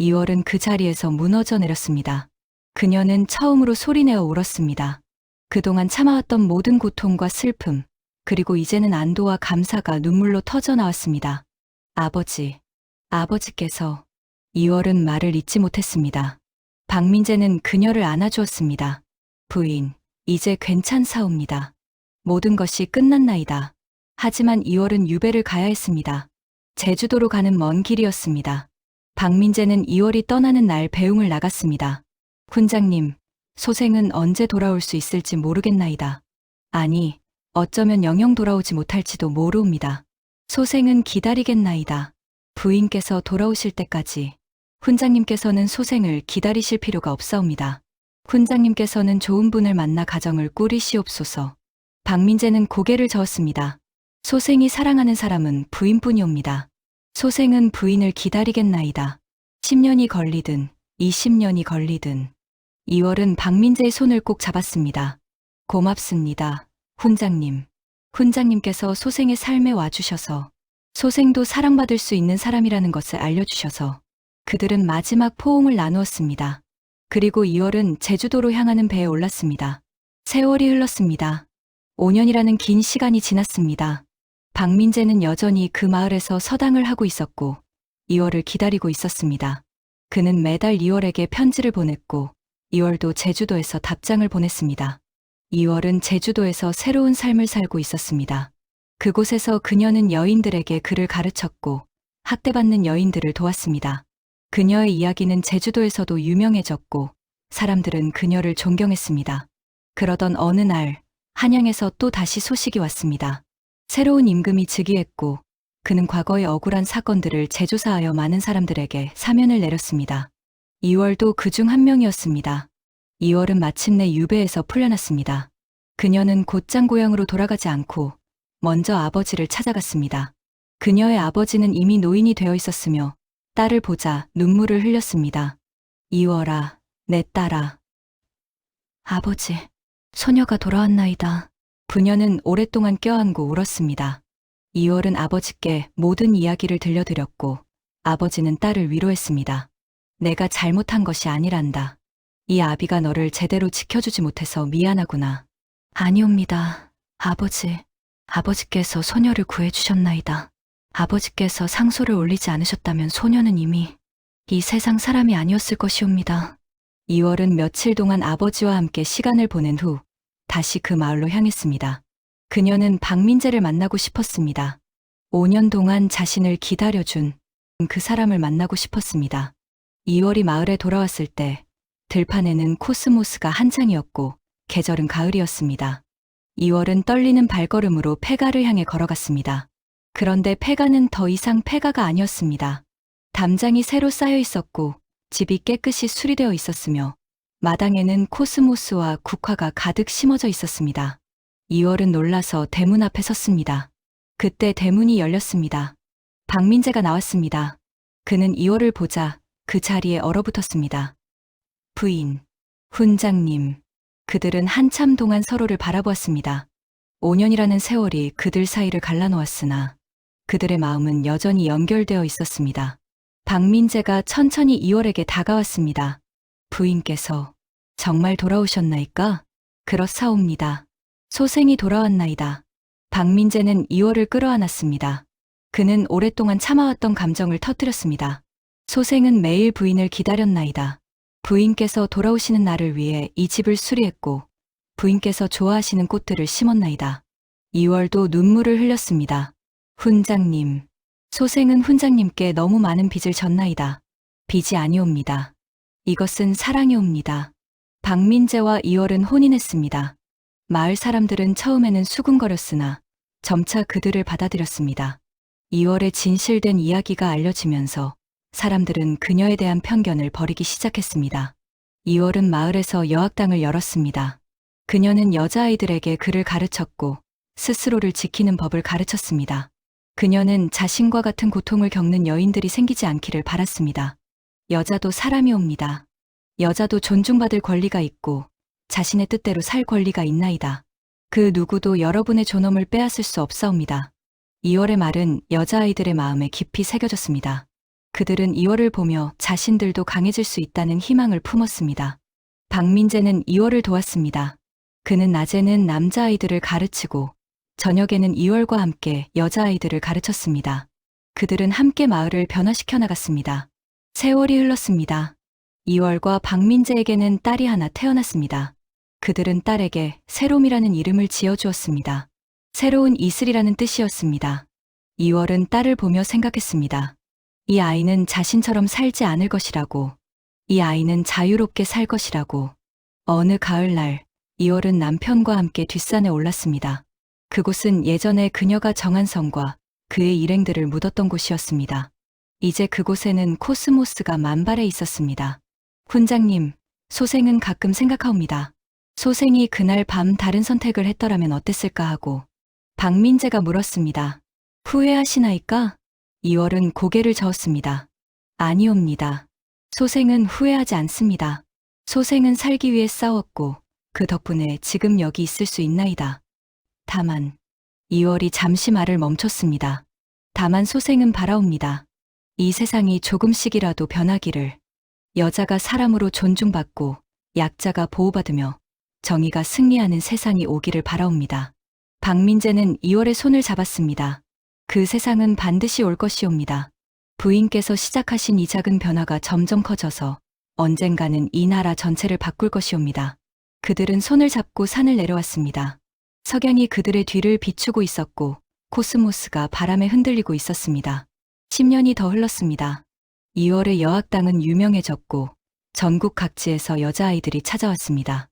2월은 그 자리에서 무너져 내렸습니다. 그녀는 처음으로 소리내어 울었습니다. 그동안 참아왔던 모든 고통과 슬픔, 그리고 이제는 안도와 감사가 눈물로 터져 나왔습니다. 아버지께서 2월은 말을 잇지 못했습니다. 박민재는 그녀를 안아주었습니다. 부인, 이제 괜찮사옵니다. 모든 것이 끝났나이다. 하지만 2월은 유배를 가야 했습니다. 제주도로 가는 먼 길이었습니다. 박민재는 2월이 떠나는 날 배웅을 나갔습니다. 훈장님, 소생은 언제 돌아올 수 있을지 모르겠나이다. 아니, 어쩌면 영영 돌아오지 못할지도 모르옵니다. 소생은 기다리겠나이다. 부인께서 돌아오실 때까지 훈장님께서는 소생을 기다리실 필요가 없사옵니다. 훈장님께서는 좋은 분을 만나 가정을 꾸리시옵소서. 박민재는 고개를 저었습니다. 소생이 사랑하는 사람은 부인뿐이옵니다. 소생은 부인을 기다리겠나이다. 10년이 걸리든 20년이 걸리든. 2월은 박민재의 손을 꼭 잡았습니다. 고맙습니다. 훈장님. 훈장님께서 소생의 삶에 와주셔서 소생도 사랑받을 수 있는 사람이라는 것을 알려주셔서 그들은 마지막 포옹을 나누었습니다. 그리고 2월은 제주도로 향하는 배에 올랐습니다. 세월이 흘렀습니다. 5년이라는 긴 시간이 지났습니다. 박민재는 여전히 그 마을에서 서당을 하고 있었고 2월을 기다리고 있었습니다. 그는 매달 2월에게 편지를 보냈고 2월도 제주도에서 답장을 보냈습니다. 2월은 제주도에서 새로운 삶을 살고 있었습니다. 그곳에서 그녀는 여인들에게 글을 가르쳤고 학대받는 여인들을 도왔습니다. 그녀의 이야기는 제주도에서도 유명해졌고 사람들은 그녀를 존경했습니다. 그러던 어느 날 한양에서 또 다시 소식이 왔습니다. 새로운 임금이 즉위했고 그는 과거의 억울한 사건들을 재조사하여 많은 사람들에게 사면을 내렸습니다. 2월도 그중 한 명이었습니다. 2월은 마침내 유배에서 풀려났습니다. 그녀는 곧장 고향으로 돌아가지 않고 먼저 아버지를 찾아갔습니다. 그녀의 아버지는 이미 노인이 되어 있었으며 딸을 보자 눈물을 흘렸습니다. 2월아, 내 딸아. 아버지, 소녀가 돌아왔나이다. 부녀는 오랫동안 껴안고 울었습니다. 2월은 아버지께 모든 이야기를 들려드렸고 아버지는 딸을 위로했습니다. 내가 잘못한 것이 아니란다. 이 아비가 너를 제대로 지켜주지 못해서 미안하구나. 아니옵니다, 아버지. 아버지께서 소녀를 구해주셨나이다. 아버지께서 상소를 올리지 않으셨다면 소녀는 이미 이 세상 사람이 아니었을 것이옵니다. 2월은 며칠 동안 아버지와 함께 시간을 보낸 후 다시 그 마을로 향했습니다. 그녀는 박민재를 만나고 싶었습니다. 5년 동안 자신을 기다려준 그 사람을 만나고 싶었습니다. 2월이 마을에 돌아왔을 때 들판에는 코스모스가 한창이었고 계절은 가을이었습니다. 2월은 떨리는 발걸음으로 폐가를 향해 걸어갔습니다. 그런데 폐가는 더 이상 폐가가 아니었습니다. 담장이 새로 쌓여 있었고 집이 깨끗이 수리되어 있었으며 마당에는 코스모스와 국화가 가득 심어져 있었습니다. 2월은 놀라서 대문 앞에 섰습니다. 그때 대문이 열렸습니다. 박민재가 나왔습니다. 그는 2월을 보자 그 자리에 얼어붙었습니다. 부인, 훈장님. 그들은 한참 동안 서로를 바라보았습니다. 5년이라는 세월이 그들 사이를 갈라놓았으나 그들의 마음은 여전히 연결되어 있었습니다. 박민재가 천천히 2월에게 다가왔습니다. 부인께서 정말 돌아오셨나이까? 그렇사옵니다. 소생이 돌아왔나이다. 박민재는 2월을 끌어안았습니다. 그는 오랫동안 참아왔던 감정을 터뜨렸습니다. 소생은 매일 부인을 기다렸나이다. 부인께서 돌아오시는 날을 위해 이 집을 수리했고 부인께서 좋아하시는 꽃들을 심었나이다. 2월도 눈물을 흘렸습니다. 훈장님, 소생은 훈장님께 너무 많은 빚을 졌나이다. 빚이 아니옵니다. 이것은 사랑이옵니다. 박민재와 2월은 혼인했습니다. 마을 사람들은 처음에는 수군거렸으나 점차 그들을 받아들였습니다. 2월의 진실된 이야기가 알려지면서 사람들은 그녀에 대한 편견을 버리기 시작했습니다. 2월은 마을에서 여학당을 열었습니다. 그녀는 여자아이들에게 글을 가르쳤고 스스로를 지키는 법을 가르쳤습니다. 그녀는 자신과 같은 고통을 겪는 여인들이 생기지 않기를 바랐습니다. 여자도 사람이옵니다. 여자도 존중받을 권리가 있고 자신의 뜻대로 살 권리가 있나이다. 그 누구도 여러분의 존엄을 빼앗을 수 없사옵니다. 2월의 말은 여자아이들의 마음에 깊이 새겨졌습니다. 그들은 2월을 보며 자신들도 강해질 수 있다는 희망을 품었습니다. 박민재는 2월을 도왔습니다. 그는 낮에는 남자아이들을 가르치고 저녁에는 2월과 함께 여자아이들을 가르쳤습니다. 그들은 함께 마을을 변화시켜 나갔습니다. 세월이 흘렀습니다. 2월과 박민재에게는 딸이 하나 태어났습니다. 그들은 딸에게 새롬이라는 이름을 지어주었습니다. 새로운 이슬이라는 뜻이었습니다. 2월은 딸을 보며 생각했습니다. 이 아이는 자신처럼 살지 않을 것이라고, 이 아이는 자유롭게 살 것이라고. 어느 가을날, 2월은 남편과 함께 뒷산에 올랐습니다. 그곳은 예전에 그녀가 정한 성과 그의 일행들을 묻었던 곳이었습니다. 이제 그곳에는 코스모스가 만발해 있었습니다. 훈장님, 소생은 가끔 생각하옵니다. 소생이 그날 밤 다른 선택을 했더라면 어땠을까 하고. 박민재가 물었습니다. 후회하시나이까? 2월은 고개를 저었습니다. 아니옵니다. 소생은 후회하지 않습니다. 소생은 살기 위해 싸웠고 그 덕분에 지금 여기 있을 수 있나이다. 다만 2월이 잠시 말을 멈췄습니다. 다만 소생은 바라옵니다. 이 세상이 조금씩이라도 변하기를. 여자가 사람으로 존중받고 약자가 보호받으며 정의가 승리하는 세상이 오기를 바라옵니다. 박민재는 2월의 손을 잡았습니다. 그 세상은 반드시 올 것이옵니다. 부인께서 시작하신 이 작은 변화가 점점 커져서 언젠가는 이 나라 전체를 바꿀 것이옵니다. 그들은 손을 잡고 산을 내려왔습니다. 석양이 그들의 뒤를 비추고 있었고 코스모스가 바람에 흔들리고 있었습니다. 10년이 더 흘렀습니다. 2월의 여학당은 유명해졌고 전국 각지에서 여자아이들이 찾아왔습니다.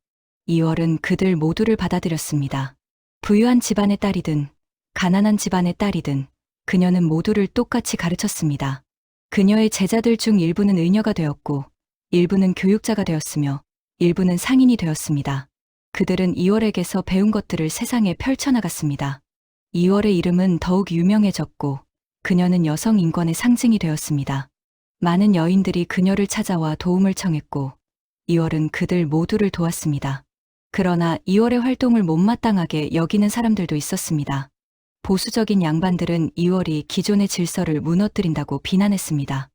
2월은 그들 모두를 받아들였습니다. 부유한 집안의 딸이든 가난한 집안의 딸이든 그녀는 모두를 똑같이 가르쳤습니다. 그녀의 제자들 중 일부는 의녀가 되었고 일부는 교육자가 되었으며 일부는 상인이 되었습니다. 그들은 2월에게서 배운 것들을 세상에 펼쳐나갔습니다. 2월의 이름은 더욱 유명해졌고 그녀는 여성 인권의 상징이 되었습니다. 많은 여인들이 그녀를 찾아와 도움을 청했고 2월은 그들 모두를 도왔습니다. 그러나 2월의 활동을 못마땅하게 여기는 사람들도 있었습니다. 보수적인 양반들은 2월이 기존의 질서를 무너뜨린다고 비난했습니다.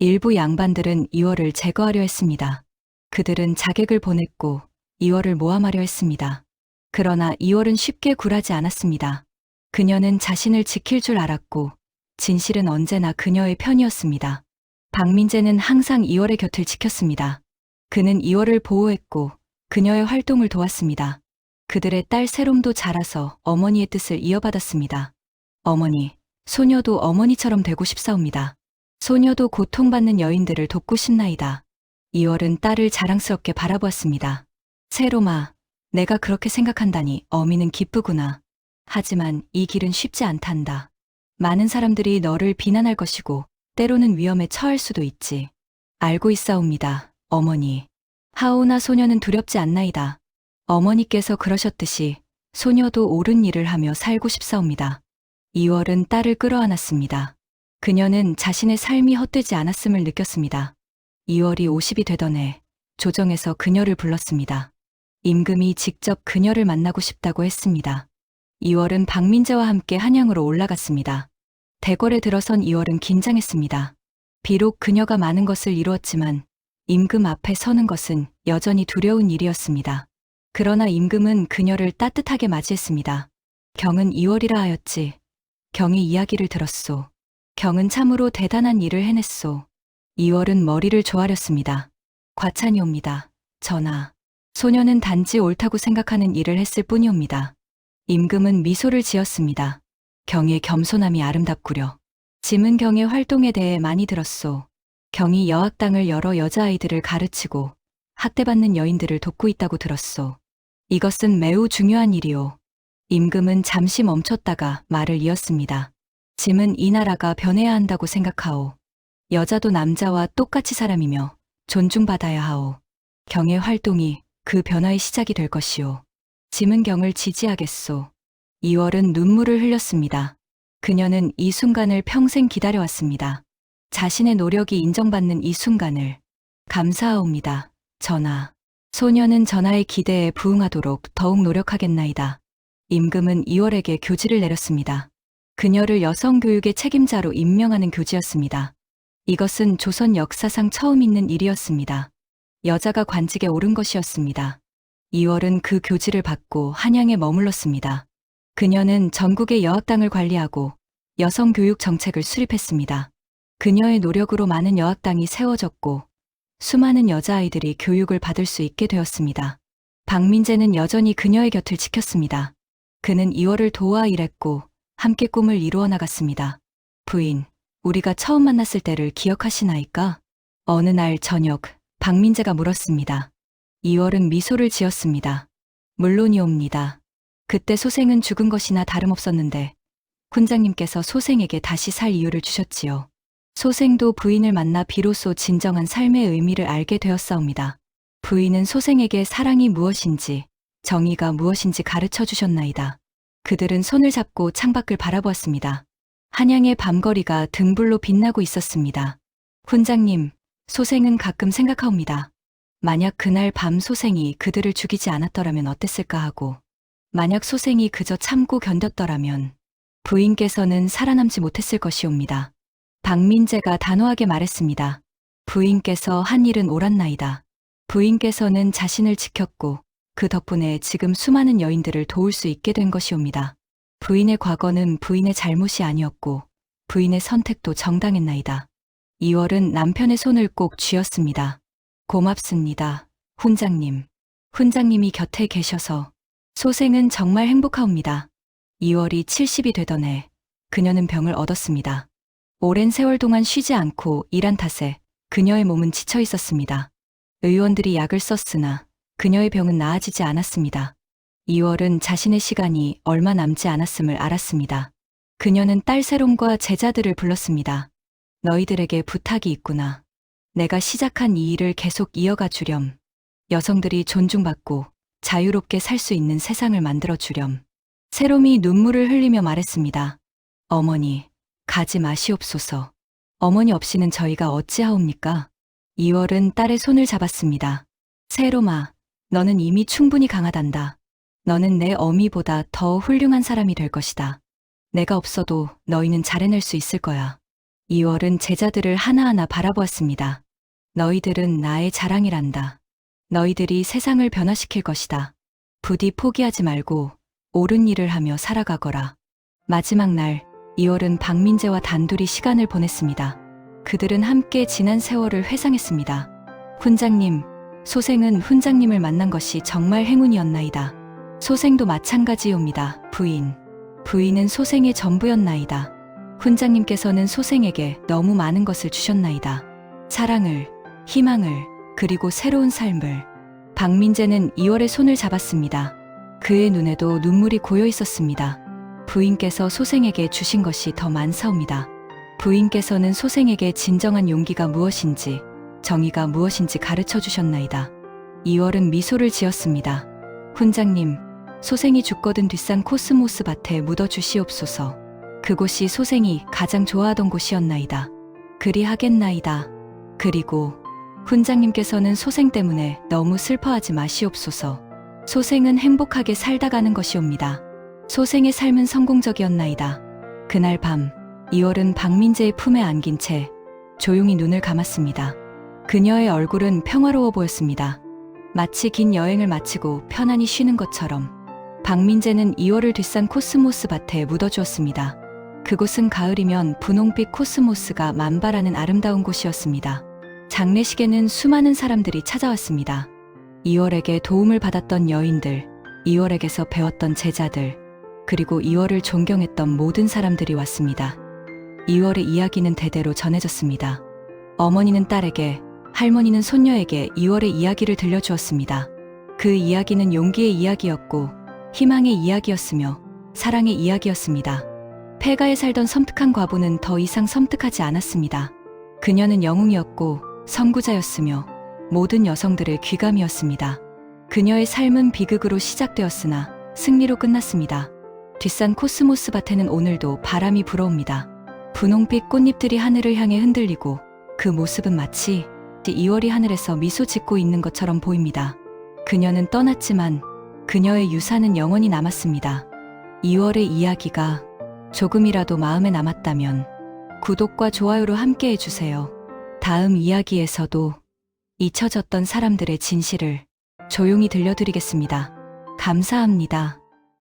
일부 양반들은 2월을 제거하려 했습니다. 그들은 자객을 보냈고 2월을 모함하려 했습니다. 그러나 2월은 쉽게 굴하지 않았습니다. 그녀는 자신을 지킬 줄 알았고 진실은 언제나 그녀의 편이었습니다. 박민재는 항상 이월의 곁을 지켰습니다. 그는 이월을 보호했고 그녀의 활동을 도왔습니다. 그들의 딸 세롬도 자라서 어머니의 뜻을 이어받았습니다. 어머니, 소녀도 어머니처럼 되고 싶사옵니다. 소녀도 고통받는 여인들을 돕고 싶나이다. 이월은 딸을 자랑스럽게 바라보았습니다. 세롬아, 내가 그렇게 생각한다니 어미는 기쁘구나. 하지만 이 길은 쉽지 않단다. 많은 사람들이 너를 비난할 것이고 때로는 위험에 처할 수도 있지. 알고 있사옵니다, 어머니. 하오나 소녀는 두렵지 않나이다. 어머니께서 그러셨듯이 소녀도 옳은 일을 하며 살고 싶사옵니다. 이월은 딸을 끌어안았습니다. 그녀는 자신의 삶이 헛되지 않았음을 느꼈습니다. 이월이 50이 되던 해 조정에서 그녀를 불렀습니다. 임금이 직접 그녀를 만나고 싶다고 했습니다. 이월은 박민재와 함께 한양으로 올라갔습니다. 대궐에 들어선 이월은 긴장했습니다. 비록 그녀가 많은 것을 이루었지만 임금 앞에 서는 것은 여전히 두려운 일이었습니다. 그러나 임금은 그녀를 따뜻하게 맞이했습니다. 경은 이월이라 하였지. 경의 이야기를 들었소. 경은 참으로 대단한 일을 해냈소. 이월은 머리를 조아렸습니다. 과찬이옵니다. 전하. 소녀는 단지 옳다고 생각하는 일을 했을 뿐이옵니다. 임금은 미소를 지었습니다. 경의 겸손함이 아름답구려. 짐은 경의 활동에 대해 많이 들었소. 경이 여학당을 열어 여자아이들을 가르치고 학대받는 여인들을 돕고 있다고 들었소. 이것은 매우 중요한 일이오. 임금은 잠시 멈췄다가 말을 이었습니다. 짐은 이 나라가 변해야 한다고 생각하오. 여자도 남자와 똑같이 사람이며 존중받아야 하오. 경의 활동이 그 변화의 시작이 될 것이오. 짐은 경을 지지하겠소. 이월은 눈물을 흘렸습니다. 그녀는 이 순간을 평생 기다려왔습니다. 자신의 노력이 인정받는 이 순간을. 감사하옵니다, 전하. 소녀는 전하의 기대에 부응하도록 더욱 노력하겠나이다. 임금은 이월에게 교지를 내렸습니다. 그녀를 여성교육의 책임자로 임명하는 교지였습니다. 이것은 조선 역사상 처음 있는 일이었습니다. 여자가 관직에 오른 것이었습니다. 이월은 그 교지를 받고 한양에 머물렀습니다. 그녀는 전국의 여학당을 관리하고 여성교육 정책을 수립했습니다. 그녀의 노력으로 많은 여학당이 세워졌고 수많은 여자아이들이 교육을 받을 수 있게 되었습니다. 박민재는 여전히 그녀의 곁을 지켰습니다. 그는 이월을 도와 일했고 함께 꿈을 이루어 나갔습니다. 부인, 우리가 처음 만났을 때를 기억하시나이까? 어느 날 저녁, 박민재가 물었습니다. 이월은 미소를 지었습니다. 물론이옵니다. 그때 소생은 죽은 것이나 다름없었는데 훈장님께서 소생에게 다시 살 이유를 주셨지요. 소생도 부인을 만나 비로소 진정한 삶의 의미를 알게 되었사옵니다. 부인은 소생에게 사랑이 무엇인지, 정의가 무엇인지 가르쳐 주셨나이다. 그들은 손을 잡고 창밖을 바라보았습니다. 한양의 밤거리가 등불로 빛나고 있었습니다. 훈장님, 소생은 가끔 생각하옵니다. 만약 그날 밤 소생이 그들을 죽이지 않았더라면 어땠을까 하고, 만약 소생이 그저 참고 견뎠더라면 부인께서는 살아남지 못했을 것이옵니다. 박민재가 단호하게 말했습니다. 부인께서 한 일은 옳았나이다. 부인께서는 자신을 지켰고 그 덕분에 지금 수많은 여인들을 도울 수 있게 된 것이옵니다. 부인의 과거는 부인의 잘못이 아니었고 부인의 선택도 정당했나이다. 이월은 남편의 손을 꼭 쥐었습니다. 고맙습니다, 훈장님. 훈장님이 곁에 계셔서 소생은 정말 행복하옵니다. 이월이 70이 되던 해 그녀는 병을 얻었습니다. 오랜 세월 동안 쉬지 않고 일한 탓에 그녀의 몸은 지쳐 있었습니다. 의원들이 약을 썼으나 그녀의 병은 나아지지 않았습니다. 이월은 자신의 시간이 얼마 남지 않았음을 알았습니다. 그녀는 딸 세롬과 제자들을 불렀습니다. 너희들에게 부탁이 있구나. 내가 시작한 이 일을 계속 이어가 주렴. 여성들이 존중받고 자유롭게 살 수 있는 세상을 만들어 주렴. 세롬이 눈물을 흘리며 말했습니다. 어머니, 가지 마시옵소서. 어머니 없이는 저희가 어찌하옵니까? 이월은 딸의 손을 잡았습니다. 세롬아, 너는 이미 충분히 강하단다. 너는 내 어미보다 더 훌륭한 사람이 될 것이다. 내가 없어도 너희는 잘해낼 수 있을 거야. 이월은 제자들을 하나하나 바라보았습니다. 너희들은 나의 자랑이란다. 너희들이 세상을 변화시킬 것이다. 부디 포기하지 말고 옳은 일을 하며 살아가거라. 마지막 날, 2월은 박민재와 단둘이 시간을 보냈습니다. 그들은 함께 지난 세월을 회상했습니다. 훈장님, 소생은 훈장님을 만난 것이 정말 행운이었나이다. 소생도 마찬가지옵니다. 부인은 소생의 전부였나이다. 훈장님께서는 소생에게 너무 많은 것을 주셨나이다. 사랑을, 희망을, 그리고 새로운 삶을. 박민재는 2월의 손을 잡았습니다. 그의 눈에도 눈물이 고여 있었습니다. 부인께서 소생에게 주신 것이 더 많사옵니다. 부인께서는 소생에게 진정한 용기가 무엇인지, 정의가 무엇인지 가르쳐 주셨나이다. 2월은 미소를 지었습니다. 훈장님, 소생이 죽거든 뒷산 코스모스 밭에 묻어 주시옵소서. 그곳이 소생이 가장 좋아하던 곳이었나이다. 그리하겠나이다. 그리고 훈장님께서는 소생 때문에 너무 슬퍼하지 마시옵소서. 소생은 행복하게 살다 가는 것이옵니다. 소생의 삶은 성공적이었나이다. 그날 밤, 2월은 박민재의 품에 안긴 채 조용히 눈을 감았습니다. 그녀의 얼굴은 평화로워 보였습니다. 마치 긴 여행을 마치고 편안히 쉬는 것처럼. 박민재는 2월을 뒷산 코스모스 밭에 묻어주었습니다. 그곳은 가을이면 분홍빛 코스모스가 만발하는 아름다운 곳이었습니다. 장례식에는 수많은 사람들이 찾아왔습니다. 2월에게 도움을 받았던 여인들, 2월에게서 배웠던 제자들, 그리고 2월을 존경했던 모든 사람들이 왔습니다. 2월의 이야기는 대대로 전해졌습니다. 어머니는 딸에게, 할머니는 손녀에게 2월의 이야기를 들려주었습니다. 그 이야기는 용기의 이야기였고, 희망의 이야기였으며, 사랑의 이야기였습니다. 폐가에 살던 섬뜩한 과부는 더 이상 섬뜩하지 않았습니다. 그녀는 영웅이었고, 선구자였으며, 모든 여성들의 귀감이었습니다. 그녀의 삶은 비극으로 시작되었으나 승리로 끝났습니다. 뒷산 코스모스 밭에는 오늘도 바람이 불어옵니다. 분홍빛 꽃잎들이 하늘을 향해 흔들리고 그 모습은 마치 2월이 하늘에서 미소 짓고 있는 것처럼 보입니다. 그녀는 떠났지만 그녀의 유산은 영원히 남았습니다. 2월의 이야기가 조금이라도 마음에 남았다면 구독과 좋아요로 함께 해주세요. 다음 이야기에서도 잊혀졌던 사람들의 진실을 조용히 들려드리겠습니다. 감사합니다.